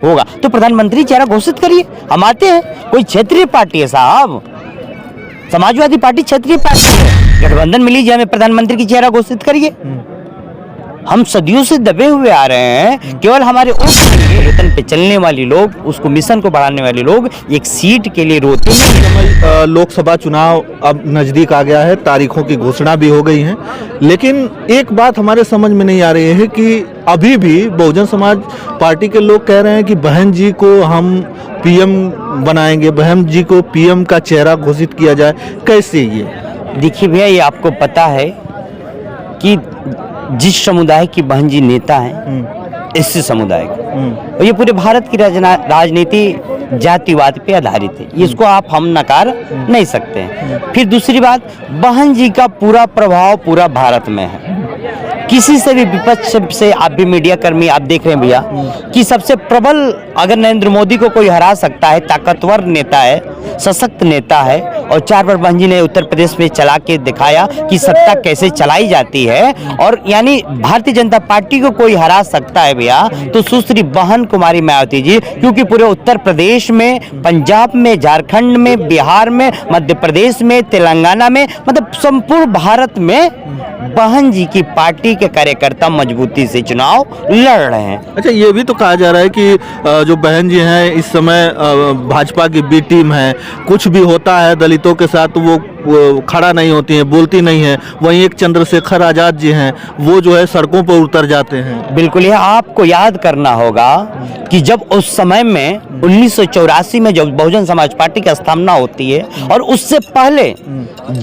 होगा तो प्रधानमंत्री चेहरा घोषित करिए। हम आते हैं, कोई क्षेत्रीय पार्टी है साहब, समाजवादी पार्टी क्षेत्रीय पार्टी है, गठबंधन में लीजिए, हमें प्रधानमंत्री की चेहरा घोषित करिए। हम सदियों से दबे हुए आ रहे हैं, केवल हमारे वेतन पे चलने वाले लोग, उसको मिशन को बढ़ाने वाले लोग एक सीट के लिए रोते हैं। लोकसभा चुनाव अब नज़दीक आ गया है, तारीखों की घोषणा भी हो गई है, लेकिन एक बात हमारे समझ में नहीं आ रही है कि अभी भी बहुजन समाज पार्टी के लोग कह रहे हैं कि बहन जी को हम पीएम बनाएंगे, बहन जी को पीएम का चेहरा घोषित किया जाए। कैसे ये? देखिए भैया, ये आपको पता है कि जिस समुदाय की बहन जी नेता हैं, इसी समुदाय का, और ये पूरे भारत की राजनीति जातिवाद पे आधारित है, इसको आप हम नकार नहीं सकते हैं। फिर दूसरी बात, बहन जी का पूरा प्रभाव पूरा भारत में है। किसी से भी विपक्ष से, आप भी मीडिया कर्मी आप देख रहे हैं भैया कि सबसे प्रबल अगर नरेंद्र मोदी को कोई हरा सकता है, ताकतवर नेता है, सशक्त नेता है, और 4 बार बहन जी ने उत्तर प्रदेश में चला के दिखाया कि सत्ता कैसे चलाई जाती है, और यानी भारतीय जनता पार्टी को कोई हरा सकता है भैया तो सुश्री बहन कुमारी मायावती जी, क्योंकि पूरे उत्तर प्रदेश में, पंजाब में, झारखंड में, बिहार में, मध्य प्रदेश में, तेलंगाना में, मतलब संपूर्ण भारत में बहन जी की पार्टी के कार्यकर्ता मजबूती से चुनाव लड़ रहे हैं। अच्छा, ये भी तो कहा जा रहा है कि जो बहन जी हैं इस समय भाजपा की बी टीम है, कुछ भी होता है दलितों के साथ वो खड़ा नहीं होती हैं, बोलती नहीं है। वहीं एक चंद्रशेखर आजाद जी हैं, वो जो है सड़कों पर उतर जाते हैं। बिल्कुल, यह आपको याद करना होगा कि जब उस समय में 1984 में जब बहुजन समाज पार्टी की स्थापना होती है, और उससे पहले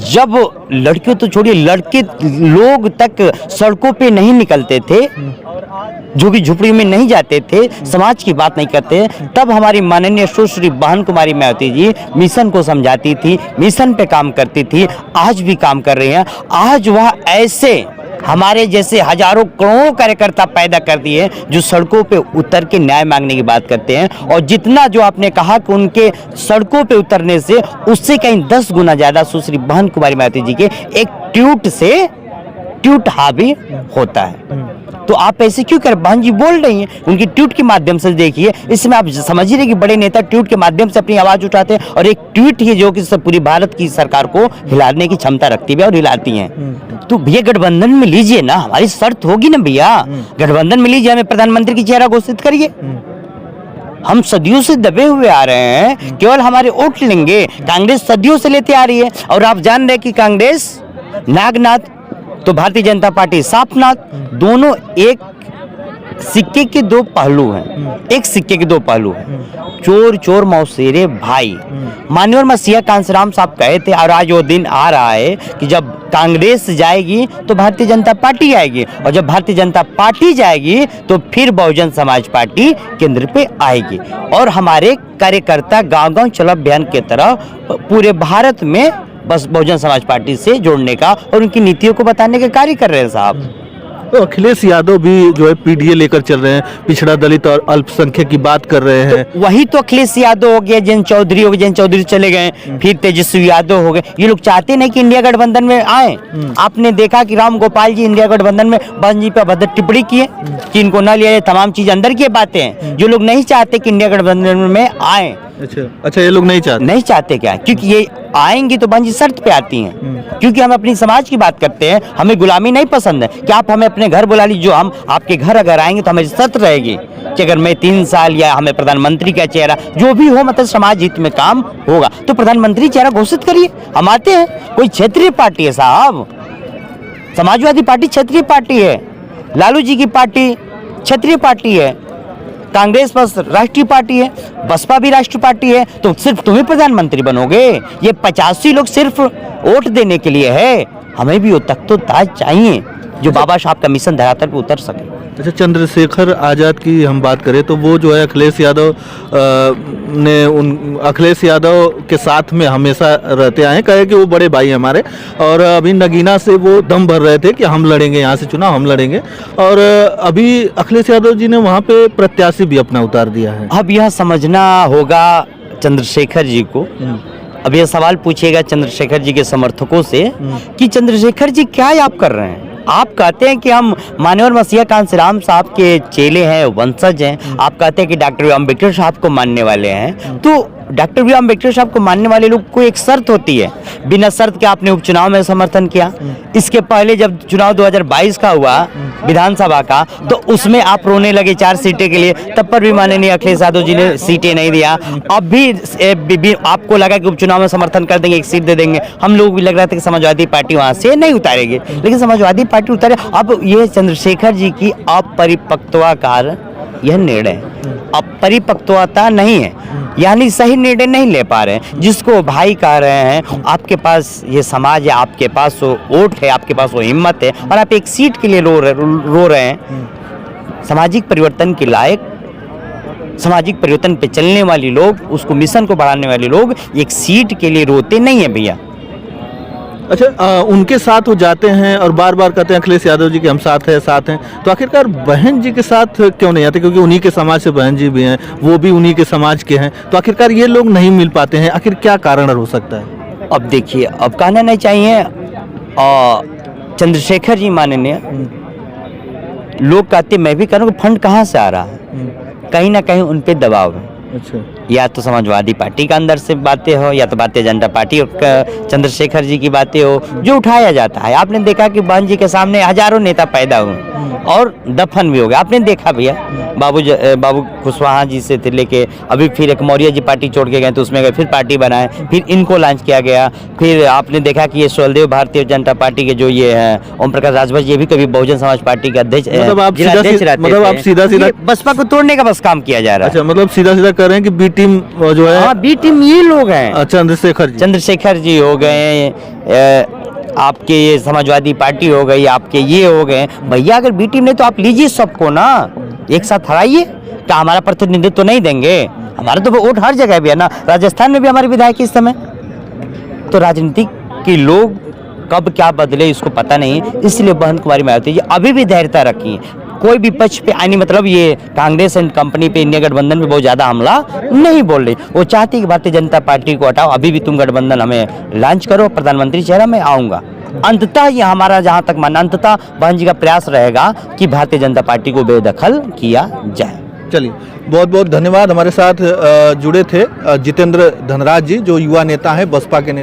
जब लड़कियों तो छोड़िए, लड़के लोग तक सड़कों पे नहीं निकलते थे, झुग्गी झुपड़ी में नहीं जाते थे, समाज की बात नहीं करते, तब हमारी माननीय सुश्री बहन कुमारी मायावती जी मिशन को समझाती थी, मिशन पे काम करती थी, आज भी काम कर रही हैं। आज वह ऐसे हमारे जैसे हजारों करोड़ों कार्यकर्ता पैदा कर दिए जो सड़कों पे उतर के न्याय मांगने की बात करते हैं, और जितना जो आपने कहा कि उनके सड़कों पे उतरने से, उससे कहीं 10 गुना ज्यादा सुश्री बहन कुमारी मायावती जी के एक ट्वीट से ट्वीट हावी होता है। तो आप ऐसे क्यों कर, बहन जी बोल रही हैं, उनकी ट्वीट के माध्यम से देखिए, इसमें आप समझ ही रहे कि बड़े नेता ट्वीट के माध्यम से अपनी आवाज उठाते हैं, और एक ट्वीट ही जो कि पूरी भारत की सरकार को हिलाने की क्षमता रखती है और हिलाती हैं। तो भैया गठबंधन में लीजिए ना, हमारी शर्त होगी ना भैया, गठबंधन में लीजिए, हमें प्रधानमंत्री की चेहरा घोषित करिए। हम सदियों से दबे हुए आ रहे हैं, केवल हमारे वोट लेंगे। कांग्रेस सदियों से लेते आ रही है, और आप जान रहे कि कांग्रेस नागनाथ तो भारतीय जनता पार्टी सापनाथ, दोनों एक सिक्के के दो पहलू हैं, एक सिक्के के दो पहलू हैं। चोर चोर मौसेरे भाई, मान्यवर मसीहा कांसीराम साहब कहे थे, और आज वो दिन आ रहा है कि जब कांग्रेस जाएगी तो भारतीय जनता पार्टी आएगी, और जब भारतीय जनता पार्टी जाएगी तो फिर बहुजन समाज पार्टी केंद्र पे आएगी, और हमारे कार्यकर्ता गांव-गांव चलो अभियान के तरह पूरे भारत में बस बहुजन समाज पार्टी से जोड़ने का और उनकी नीतियों को बताने का कार्य कर रहे हैं साहब। तो अखिलेश यादव भी जो है पीडीए लेकर चल रहे हैं, पिछड़ा दलित और अल्पसंख्यक की बात कर रहे हैं। तो वही तो अखिलेश यादव हो गया, जैन चौधरी हो गए, जैन चौधरी चले गए, फिर तेजस्वी यादव हो गए। ये लोग चाहते नहीं कि इंडिया गठबंधन में आए। आपने देखा कि राम गोपाल जी इंडिया गठबंधन में बहन जी पे अभद्र टिप्पणी किए कि इनको न लिया, तमाम चीज अंदर की बातें हैं। जो लोग नहीं चाहते कि इंडिया गठबंधन में आए। अच्छा, ये लोग नहीं चाहते क्या? क्योंकि ये आएंगी तो बहन जी शर्त पे आती हैं, क्योंकि हम अपनी समाज की बात करते हैं, हमें गुलामी नहीं पसंद है कि आप हमें अपने घर बुला लीजिए। जो हम आपके घर अगर आएंगे तो हमें शर्त रहेगी कि अगर मैं 3 साल या हमें प्रधानमंत्री का चेहरा जो भी हो, मतलब समाज हित में काम होगा तो प्रधानमंत्री चेहरा घोषित करिए। हम आते हैं, कोई क्षेत्रीय पार्टी है साहब, समाजवादी पार्टी क्षेत्रीय पार्टी है, लालू जी की पार्टी क्षेत्रीय पार्टी है, कांग्रेस बस राष्ट्रीय पार्टी है, बसपा भी राष्ट्रीय पार्टी है, तो सिर्फ तुम्हें प्रधानमंत्री बनोगे? ये 85 लोग सिर्फ वोट देने के लिए है। हमें भी वो तख्त तो ताज चाहिए जो बाबा साहब का मिशन धरातल पे उतर सके। अच्छा, चंद्रशेखर आजाद की हम बात करें तो वो जो है अखिलेश यादव के साथ में हमेशा रहते आए, कहे कि वो बड़े भाई हमारे, और अभी नगीना से वो दम भर रहे थे कि हम लड़ेंगे, यहाँ से चुनाव हम लड़ेंगे, और अभी अखिलेश यादव जी ने वहाँ पे प्रत्याशी भी अपना उतार दिया है। अब यह समझना होगा चंद्रशेखर जी को, अब यह सवाल पूछिएगा चंद्रशेखर जी के समर्थकों से कि चंद्रशेखर जी क्या आप कर रहे हैं? आप कहते हैं कि हम मानवर मसीहा कांसीराम साहब के चेले हैं, वंशज हैं। आप कहते हैं कि डॉक्टर अम्बेडकर साहब को मानने वाले हैं, तो डॉक्टर बी अम्बेडकर साहब को मानने वाले लोग को एक शर्त होती है, बिना शर्त के आपने उपचुनाव में समर्थन किया। इसके पहले जब चुनाव 2022 का हुआ विधानसभा का, तो उसमें आप रोने लगे 4 सीटें के लिए, तब पर भी माननीय अखिलेश यादव जी ने सीटें नहीं दिया। अब भी आपको लगा कि उपचुनाव में समर्थन कर देंगे, एक सीट दे देंगे। हम लोग भी लग रहा था कि समाजवादी पार्टी वहां से नहीं उतारेगी, लेकिन समाजवादी पार्टी उतारे। अब ये चंद्रशेखर जी की अपरिपक्वता कारण यह निर्णय, अपरिपक्वता नहीं है, यानी सही निर्णय नहीं ले पा रहे हैं। जिसको भाई कह रहे हैं, आपके पास ये समाज है, आपके पास वो वोट है, आपके पास वो हिम्मत है, और आप एक सीट के लिए रो रहे हैं। सामाजिक परिवर्तन के लायक, सामाजिक परिवर्तन पे चलने वाली लोग, उसको मिशन को बढ़ाने वाले लोग एक सीट के लिए रोते नहीं है भैया। अच्छा, उनके साथ वो जाते हैं और बार बार कहते हैं अखिलेश यादव जी के हम साथ हैं, तो आखिरकार बहन जी के साथ क्यों नहीं आते? क्योंकि उन्हीं के समाज से बहन जी भी हैं, वो भी उन्हीं के समाज के हैं, तो आखिरकार ये लोग नहीं मिल पाते हैं, आखिर क्या कारण हो सकता है? अब देखिए, अब कहना नहीं चाहिए, चंद्रशेखर जी माननीय लोग कहते, मैं भी करूँ, फंड कहाँ से आ रहा है? कहीं ना कहीं उन पे दबाव है। अच्छा, या तो समाजवादी पार्टी का अंदर से बातें हो, या तो भारतीय जनता पार्टी और चंद्रशेखर जी की बातें हो, जो उठाया जाता है। आपने देखा कि बहन जी के सामने हजारों नेता पैदा हुए और दफन भी हो गए। आपने देखा भैया, बाबू कुशवाहा जी से लेके अभी फिर एक मौर्य जी पार्टी छोड़ के गए, तो उसमें गए, फिर पार्टी बनाए, फिर इनको लॉन्च किया गया। फिर आपने देखा कि ये सोलदेव भारतीय जनता पार्टी के जो ये हैं ओम प्रकाश राजभर, ये भी कभी बहुजन समाज पार्टी के अध्यक्ष, मतलब आप सीधा बसपा को तोड़ने का बस काम किया जा रहा है। अच्छा, मतलब सीधा कर रहे हैं कि बी टीम जो है, हाँ, बी टीम ये लोग हैं। चंद्रशेखर जी हो गए, आपके ये समाजवादी पार्टी हो गई, आपके ये हो गए। भैया अगर बी टीम नहीं तो आप लीजिए सबको ना, एक साथ हराइए। क्या हमारा प्रतिनिधित्व तो नहीं देंगे? हमारा तो वोट हर जगह भी है ना, राजस्थान में भी हमारे विधायक इस समय। तो राजनीतिक के लोग कब क्या बदले इसको पता नहीं, इसलिए बहन कुमारी मायावती जी अभी भी धैर्यता रखी। कोई भी पक्ष पे आनी, मतलब ये कांग्रेस एंड कंपनी पे, इंडिया गठबंधन पे बहुत ज्यादा हमला नहीं बोल रही। वो चाहती कि भारतीय जनता पार्टी को हटाओ, अभी भी तुम गठबंधन हमें लॉन्च करो, प्रधानमंत्री चेहरा मैं आऊंगा। अंततः ये हमारा जहां तक मानना, अंततः बहन जी का प्रयास रहेगा कि भारतीय जनता पार्टी को बेदखल किया जाए। चलिए, बहुत बहुत धन्यवाद। हमारे साथ जुड़े थे जितेंद्र धनराज जी, जो युवा नेता है, बसपा के नेता।